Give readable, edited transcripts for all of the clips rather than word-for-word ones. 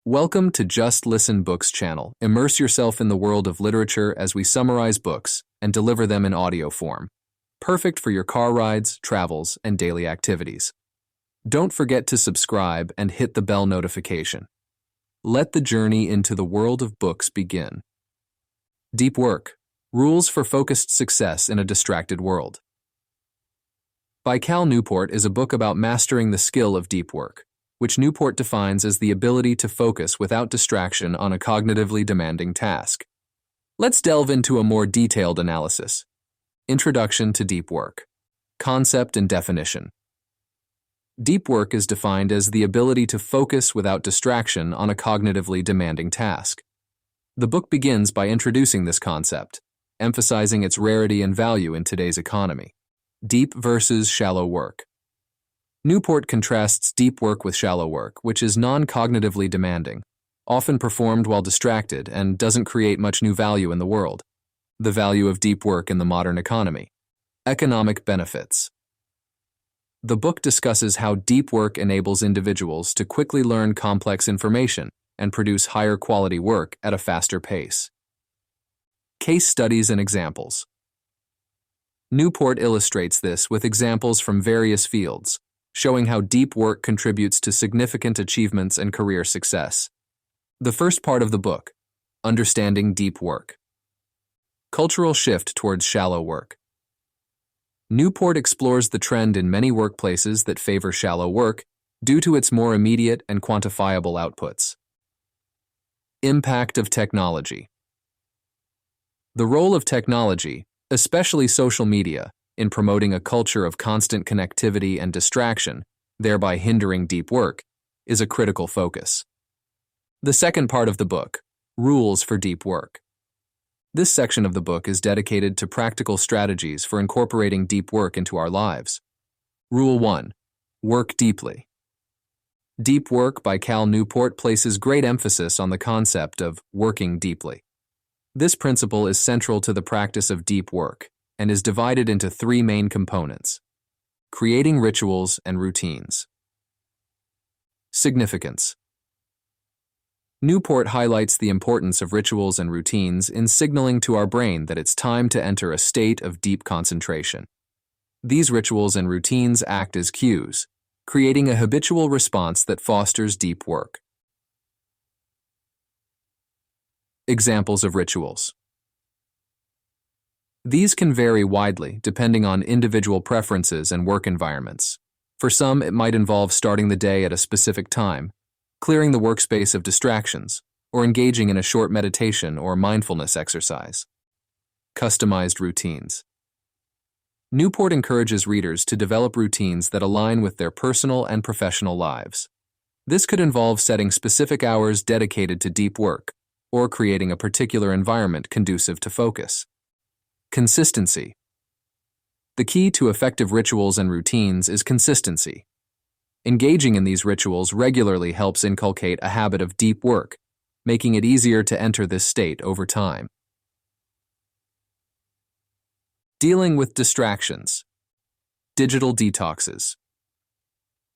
Welcome to Just Listen Books channel. Immerse yourself in the world of literature as we summarize books and deliver them in audio form. Perfect for your car rides, travels, and daily activities. Don't forget to subscribe and hit the bell notification. Let the journey into the world of books begin. Deep Work: Rules for Focused Success in a Distracted World by Cal Newport is a book about mastering the skill of deep work, which Newport defines as the ability to focus without distraction on a cognitively demanding task. Let's delve into a more detailed analysis. Introduction to Deep Work. Concept and definition. Deep work is defined as the ability to focus without distraction on a cognitively demanding task. The book begins by introducing this concept, emphasizing its rarity and value in today's economy. Deep versus shallow work. Newport contrasts deep work with shallow work, which is non-cognitively demanding, often performed while distracted, and doesn't create much new value in the world. The value of deep work in the modern economy. Economic benefits. The book discusses how deep work enables individuals to quickly learn complex information and produce higher quality work at a faster pace. Case studies and examples. Newport illustrates this with examples from various fields, showing how deep work contributes to significant achievements and career success. The first part of the book, Understanding Deep Work. Cultural shift towards shallow work. Newport explores the trend in many workplaces that favor shallow work due to its more immediate and quantifiable outputs. Impact of technology. The role of technology, especially social media, in promoting a culture of constant connectivity and distraction, thereby hindering deep work, is a critical focus. The second part of the book, Rules for Deep Work. This section of the book is dedicated to practical strategies for incorporating deep work into our lives. Rule 1. Work deeply. Deep Work by Cal Newport places great emphasis on the concept of working deeply. This principle is central to the practice of deep work and is divided into three main components: creating rituals and routines. Significance. Newport highlights the importance of rituals and routines in signaling to our brain that it's time to enter a state of deep concentration. These rituals and routines act as cues, creating a habitual response that fosters deep work. Examples of rituals. These can vary widely depending on individual preferences and work environments. For some, it might involve starting the day at a specific time, clearing the workspace of distractions, or engaging in a short meditation or mindfulness exercise. Customized routines. Newport encourages readers to develop routines that align with their personal and professional lives. This could involve setting specific hours dedicated to deep work, or creating a particular environment conducive to focus. Consistency. The key to effective rituals and routines is consistency. Engaging in these rituals regularly helps inculcate a habit of deep work, making it easier to enter this state over time. Dealing with distractions. Digital detoxes.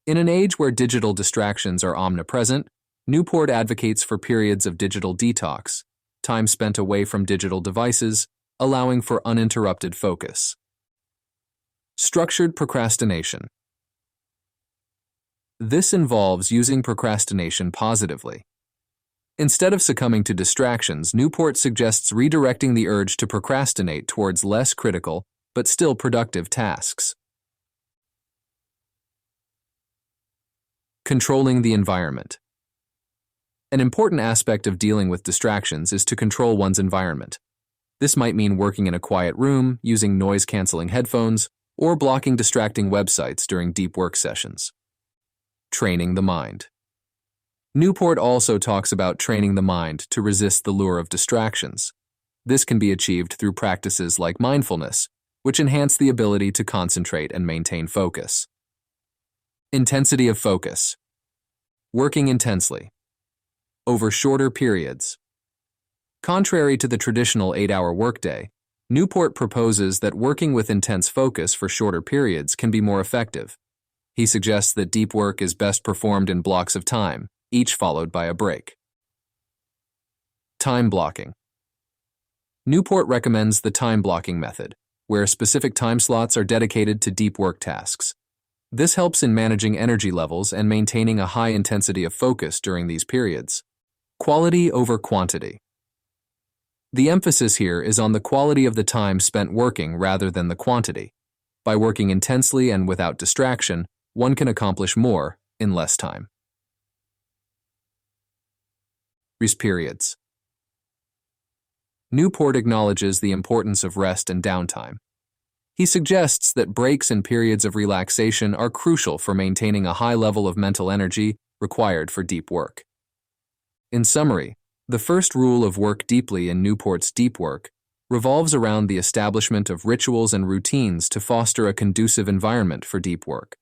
In an age where digital distractions are omnipresent, Newport advocates for periods of digital detox, time spent away from digital devices, allowing for uninterrupted focus. Structured procrastination. This involves using procrastination positively. Instead of succumbing to distractions, Newport suggests redirecting the urge to procrastinate towards less critical but still productive tasks. Controlling the environment. An important aspect of dealing with distractions is to control one's environment. This might mean working in a quiet room, using noise-canceling headphones, or blocking distracting websites during deep work sessions. Training the mind. Newport also talks about training the mind to resist the lure of distractions. This can be achieved through practices like mindfulness, which enhance the ability to concentrate and maintain focus. Intensity of focus. Working intensely. Over shorter periods. Contrary to the traditional 8-hour workday, Newport proposes that working with intense focus for shorter periods can be more effective. He suggests that deep work is best performed in blocks of time, each followed by a break. Time blocking. Newport recommends the time blocking method, where specific time slots are dedicated to deep work tasks. This helps in managing energy levels and maintaining a high intensity of focus during these periods. Quality over quantity. The emphasis here is on the quality of the time spent working rather than the quantity. By working intensely and without distraction, one can accomplish more in less time. Rest periods. Newport acknowledges the importance of rest and downtime. He suggests that breaks and periods of relaxation are crucial for maintaining a high level of mental energy required for deep work. In summary, the first rule of work deeply in Newport's deep work revolves around the establishment of rituals and routines to foster a conducive environment for deep work,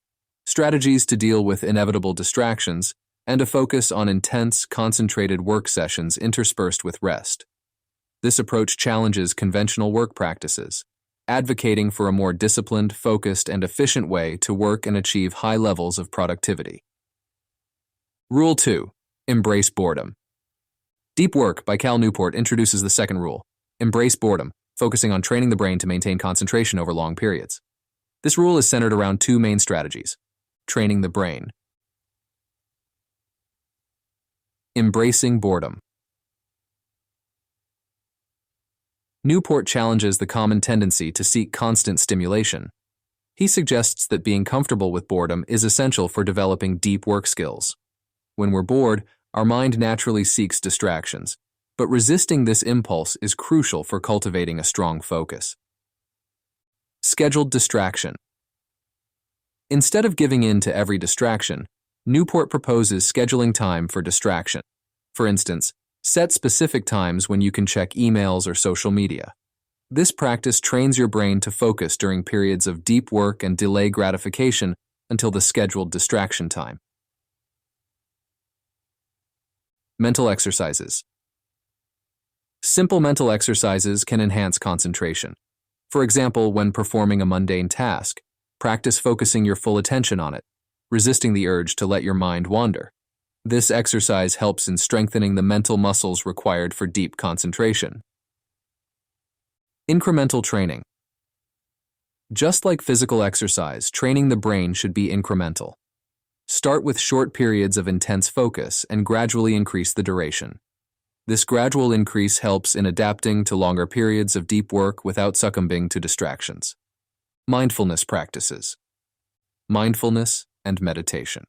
strategies to deal with inevitable distractions, and a focus on intense, concentrated work sessions interspersed with rest. This approach challenges conventional work practices, advocating for a more disciplined, focused, and efficient way to work and achieve high levels of productivity. Rule 2. Embrace boredom. Deep Work by Cal Newport introduces the second rule, embrace boredom, focusing on training the brain to maintain concentration over long periods. This rule is centered around two main strategies: training the brain, embracing boredom. Newport challenges the common tendency to seek constant stimulation. He suggests that being comfortable with boredom is essential for developing deep work skills. When we're bored, our mind naturally seeks distractions, but resisting this impulse is crucial for cultivating a strong focus. Scheduled distraction. Instead of giving in to every distraction, Newport proposes scheduling time for distraction. For instance, set specific times when you can check emails or social media. This practice trains your brain to focus during periods of deep work and delay gratification until the scheduled distraction time. Mental exercises. Simple mental exercises can enhance concentration. For example, when performing a mundane task, practice focusing your full attention on it, resisting the urge to let your mind wander. This exercise helps in strengthening the mental muscles required for deep concentration. Incremental training. Just like physical exercise, training the brain should be incremental. Start with short periods of intense focus and gradually increase the duration. This gradual increase helps in adapting to longer periods of deep work without succumbing to distractions. Mindfulness practices. Mindfulness and meditation.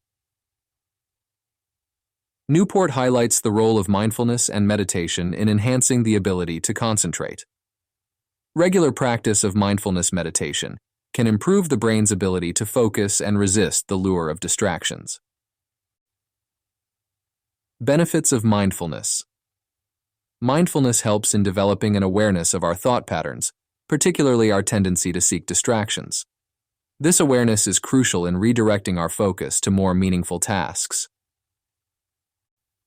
Newport highlights the role of mindfulness and meditation in enhancing the ability to concentrate. Regular practice of mindfulness meditation can improve the brain's ability to focus and resist the lure of distractions. Benefits of mindfulness. Mindfulness helps in developing an awareness of our thought patterns, particularly our tendency to seek distractions. This awareness is crucial in redirecting our focus to more meaningful tasks.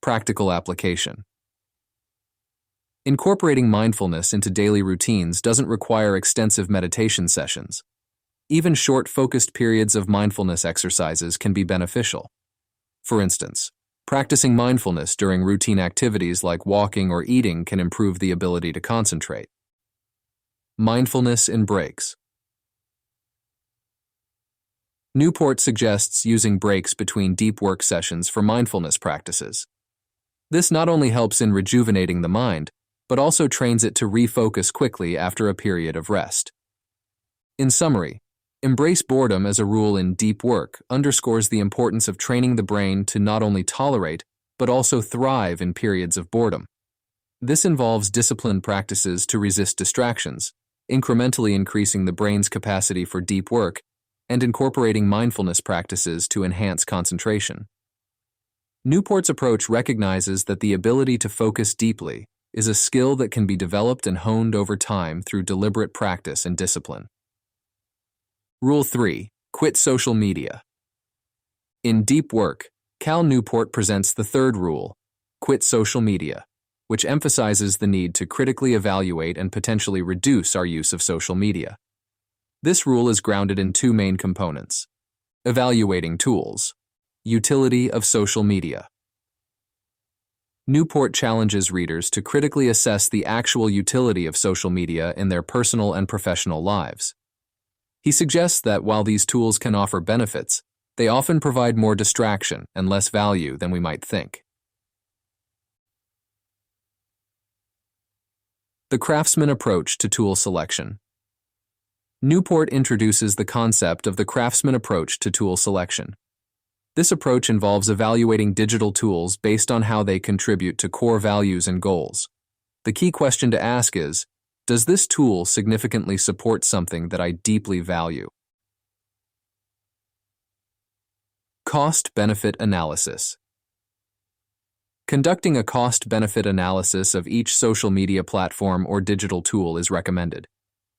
Practical application. Incorporating mindfulness into daily routines doesn't require extensive meditation sessions. Even short, focused periods of mindfulness exercises can be beneficial. For instance, practicing mindfulness during routine activities like walking or eating can improve the ability to concentrate. Mindfulness in breaks. Newport suggests using breaks between deep work sessions for mindfulness practices. This not only helps in rejuvenating the mind, but also trains it to refocus quickly after a period of rest. In summary, embrace boredom as a rule in deep work underscores the importance of training the brain to not only tolerate, but also thrive in periods of boredom. This involves disciplined practices to resist distractions, incrementally increasing the brain's capacity for deep work, and incorporating mindfulness practices to enhance concentration. Newport's approach recognizes that the ability to focus deeply is a skill that can be developed and honed over time through deliberate practice and discipline. Rule 3. Quit social media. In deep work, Cal Newport presents the third rule, quit social media, which emphasizes the need to critically evaluate and potentially reduce our use of social media. This rule is grounded in two main components: evaluating tools, utility of social media. Newport challenges readers to critically assess the actual utility of social media in their personal and professional lives. He suggests that while these tools can offer benefits, they often provide more distraction and less value than we might think. The craftsman approach to tool selection. Newport introduces the concept of the craftsman approach to tool selection. This approach involves evaluating digital tools based on how they contribute to core values and goals. The key question to ask is, does this tool significantly support something that I deeply value? Cost-benefit analysis. Conducting a cost-benefit analysis of each social media platform or digital tool is recommended.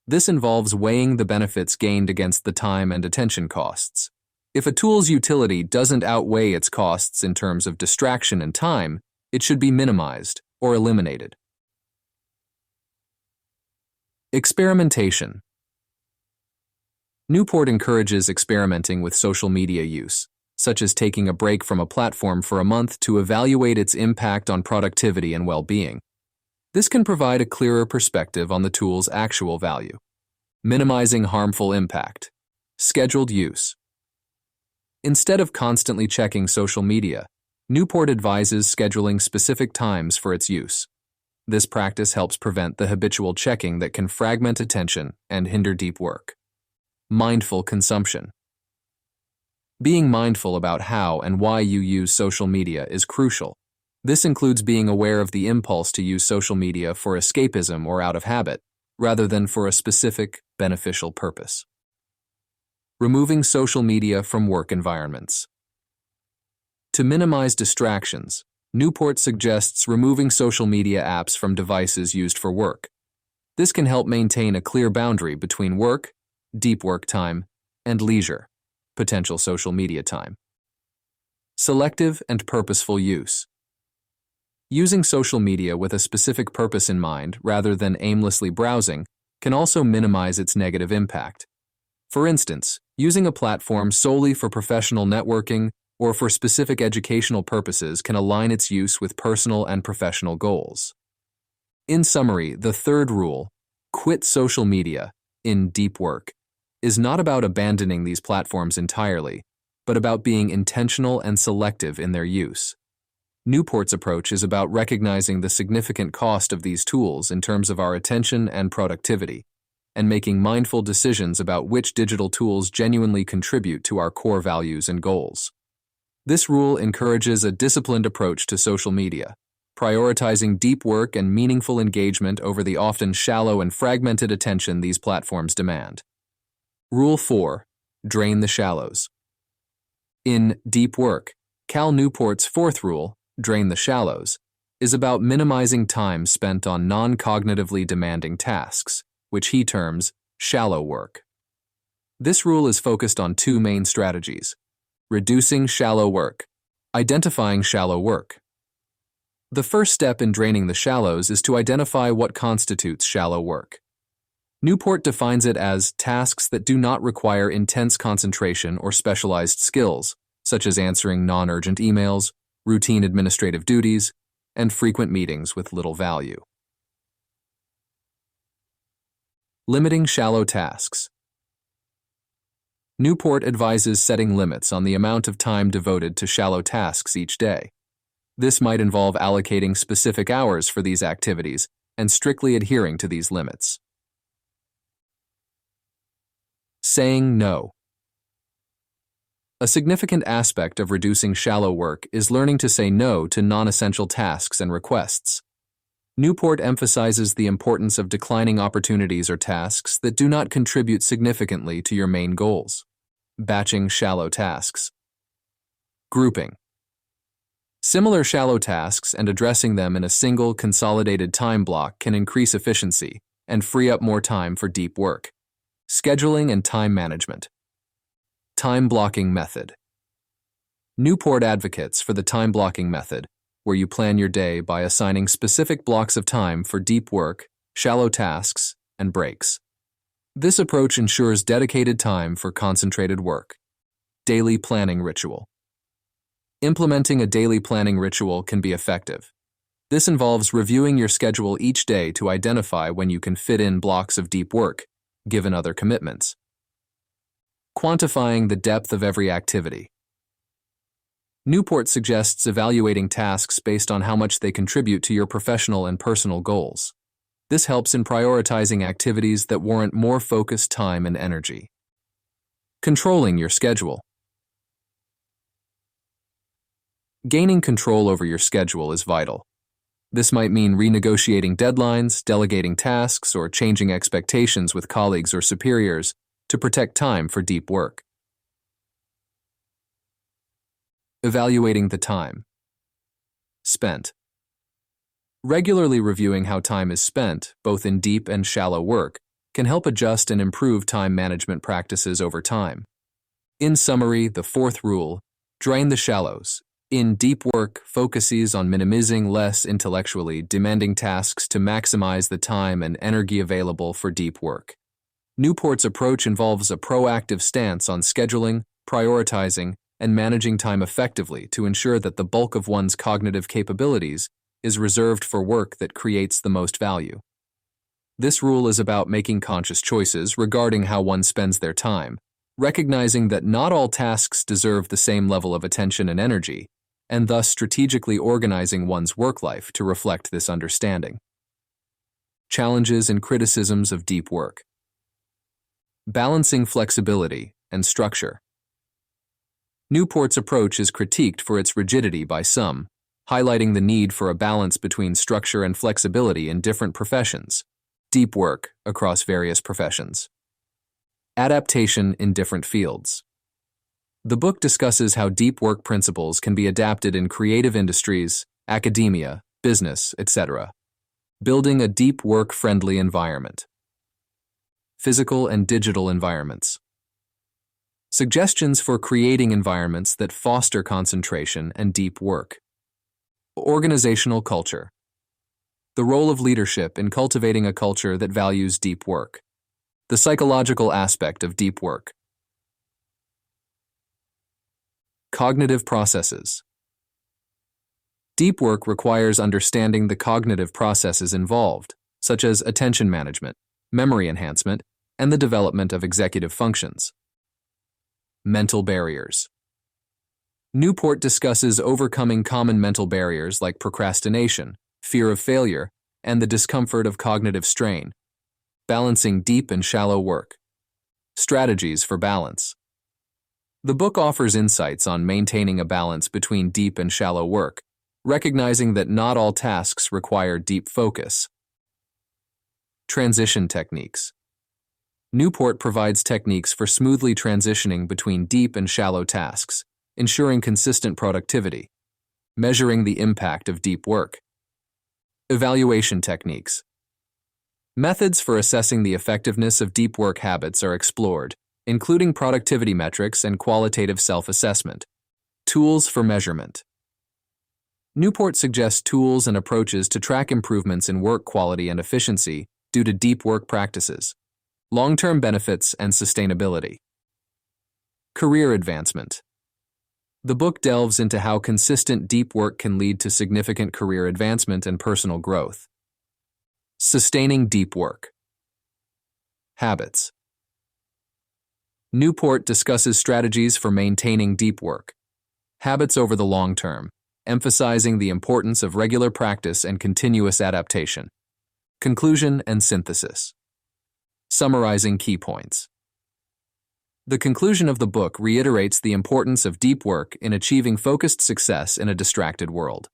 This involves weighing the benefits gained against the time and attention costs. If a tool's utility doesn't outweigh its costs in terms of distraction and time, it should be minimized or eliminated. Experimentation. Newport encourages experimenting with social media use, such as taking a break from a platform for a month to evaluate its impact on productivity and well-being. This can provide a clearer perspective on the tool's actual value. Minimizing harmful impact. Scheduled use. Instead of constantly checking social media, Newport advises scheduling specific times for its use. This practice helps prevent the habitual checking that can fragment attention and hinder deep work. Mindful consumption. Being mindful about how and why you use social media is crucial. This includes being aware of the impulse to use social media for escapism or out of habit, rather than for a specific, beneficial purpose. Removing social media from work environments. To minimize distractions, Newport suggests removing social media apps from devices used for work. This can help maintain a clear boundary between work, deep work time, and leisure, potential social media time. Selective and purposeful use. Using social media with a specific purpose in mind rather than aimlessly browsing can also minimize its negative impact. For instance, using a platform solely for professional networking or for specific educational purposes can align its use with personal and professional goals. In summary, the third rule, quit social media in deep work, is not about abandoning these platforms entirely, but about being intentional and selective in their use. Newport's approach is about recognizing the significant cost of these tools in terms of our attention and productivity, and making mindful decisions about which digital tools genuinely contribute to our core values and goals. This rule encourages a disciplined approach to social media, prioritizing deep work and meaningful engagement over the often shallow and fragmented attention these platforms demand. Rule 4. Drain the shallows. In Deep Work, Cal Newport's fourth rule, Drain the Shallows, is about minimizing time spent on non-cognitively demanding tasks, which he terms shallow work. This rule is focused on two main strategies: reducing shallow work, identifying shallow work. The first step in draining the shallows is to identify what constitutes shallow work. Newport defines it as tasks that do not require intense concentration or specialized skills, such as answering non-urgent emails, routine administrative duties, and frequent meetings with little value. Limiting shallow tasks. Newport advises setting limits on the amount of time devoted to shallow tasks each day. This might involve allocating specific hours for these activities and strictly adhering to these limits. Saying no. A significant aspect of reducing shallow work is learning to say no to non-essential tasks and requests. Newport emphasizes the importance of declining opportunities or tasks that do not contribute significantly to your main goals. Batching shallow tasks. Grouping. Similar shallow tasks and addressing them in a single, consolidated time block can increase efficiency and free up more time for deep work. Scheduling and time management. Time blocking method. Newport advocates for the time blocking method, where you plan your day by assigning specific blocks of time for deep work, shallow tasks, and breaks. This approach ensures dedicated time for concentrated work. Daily planning ritual. Implementing a daily planning ritual can be effective. This involves reviewing your schedule each day to identify when you can fit in blocks of deep work, given other commitments. Quantifying the depth of every activity. Newport suggests evaluating tasks based on how much they contribute to your professional and personal goals. This helps in prioritizing activities that warrant more focused time and energy. Controlling your schedule. Gaining control over your schedule is vital. This might mean renegotiating deadlines, delegating tasks, or changing expectations with colleagues or superiors to protect time for deep work. Evaluating the time spent. Regularly reviewing how time is spent, both in deep and shallow work, can help adjust and improve time management practices over time. In summary, the fourth rule, drain the shallows. In deep work, focuses on minimizing less intellectually demanding tasks to maximize the time and energy available for deep work. Newport's approach involves a proactive stance on scheduling, prioritizing, and managing time effectively to ensure that the bulk of one's cognitive capabilities is reserved for work that creates the most value. This rule is about making conscious choices regarding how one spends their time, recognizing that not all tasks deserve the same level of attention and energy, and thus strategically organizing one's work life to reflect this understanding. Challenges and criticisms of deep work. Balancing flexibility and structure. Newport's approach is critiqued for its rigidity by some, highlighting the need for a balance between structure and flexibility in different professions. Deep work across various professions. Adaptation in different fields. The book discusses how deep work principles can be adapted in creative industries, academia, business, etc. Building a deep work-friendly environment. Physical and digital environments. Suggestions for creating environments that foster concentration and deep work. Organizational culture. The role of leadership in cultivating a culture that values deep work. The psychological aspect of deep work. Cognitive processes. Deep work requires understanding the cognitive processes involved, such as attention management, memory enhancement, and the development of executive functions. Mental barriers. Newport discusses overcoming common mental barriers like procrastination, fear of failure, and the discomfort of cognitive strain. Balancing deep and shallow work. Strategies for balance. The book offers insights on maintaining a balance between deep and shallow work, recognizing that not all tasks require deep focus. Transition techniques. Newport provides techniques for smoothly transitioning between deep and shallow tasks, ensuring consistent productivity. Measuring the impact of deep work. Evaluation techniques. Methods for assessing the effectiveness of deep work habits are explored, including productivity metrics and qualitative self-assessment. Tools for measurement. Newport suggests tools and approaches to track improvements in work quality and efficiency due to deep work practices. Long-term benefits and sustainability. Career advancement. The book delves into how consistent deep work can lead to significant career advancement and personal growth. Sustaining deep work. Habits. Newport discusses strategies for maintaining deep work. Habits over the long term, emphasizing the importance of regular practice and continuous adaptation. Conclusion and synthesis. Summarizing key points. The conclusion of the book reiterates the importance of deep work in achieving focused success in a distracted world.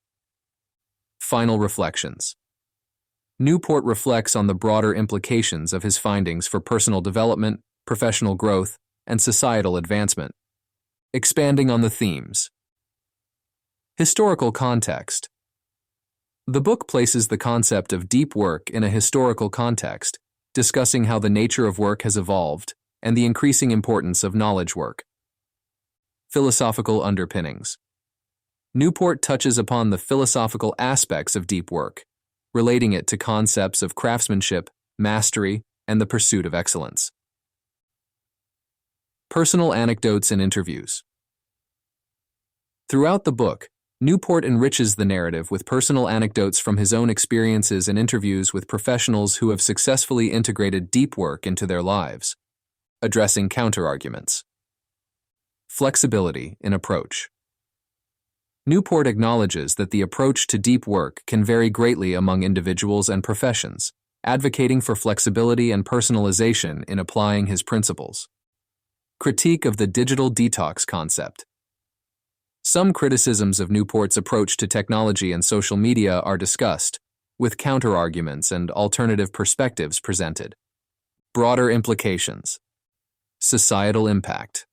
Final reflections. Newport reflects on the broader implications of his findings for personal development, professional growth, and societal advancement. Expanding on the themes. Historical context. The book places the concept of deep work in a historical context, discussing how the nature of work has evolved and the increasing importance of knowledge work. Philosophical underpinnings. Newport touches upon the philosophical aspects of deep work, relating it to concepts of craftsmanship, mastery, and the pursuit of excellence. Personal anecdotes and interviews. Throughout the book, Newport enriches the narrative with personal anecdotes from his own experiences and interviews with professionals who have successfully integrated deep work into their lives, addressing counterarguments. Flexibility in approach. Newport acknowledges that the approach to deep work can vary greatly among individuals and professions, advocating for flexibility and personalization in applying his principles. Critique of the digital detox concept. Some criticisms of Newport's approach to technology and social media are discussed, with counterarguments and alternative perspectives presented. Broader implications. Societal impact.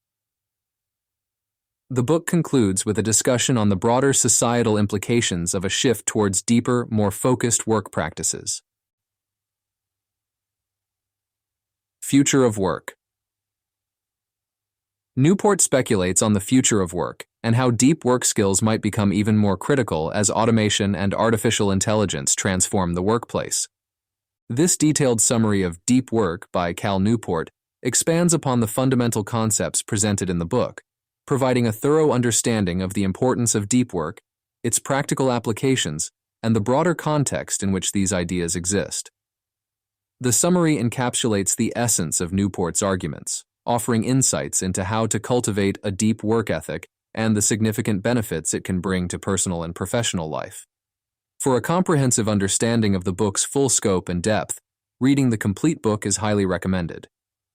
The book concludes with a discussion on the broader societal implications of a shift towards deeper, more focused work practices. Future of work. Newport speculates on the future of work and how deep work skills might become even more critical as automation and artificial intelligence transform the workplace. This detailed summary of Deep Work by Cal Newport expands upon the fundamental concepts presented in the book, providing a thorough understanding of the importance of deep work, its practical applications, and the broader context in which these ideas exist. The summary encapsulates the essence of Newport's arguments, offering insights into how to cultivate a deep work ethic and the significant benefits it can bring to personal and professional life. For a comprehensive understanding of the book's full scope and depth, reading the complete book is highly recommended.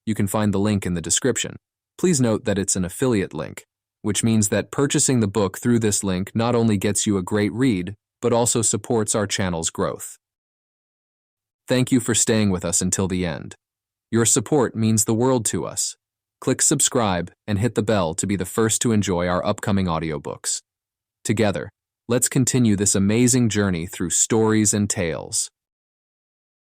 You can find the link in the description. Please note that it's an affiliate link, which means that purchasing the book through this link not only gets you a great read, but also supports our channel's growth. Thank you for staying with us until the end. Your support means the world to us. Click subscribe and hit the bell to be the first to enjoy our upcoming audiobooks. Together, let's continue this amazing journey through stories and tales.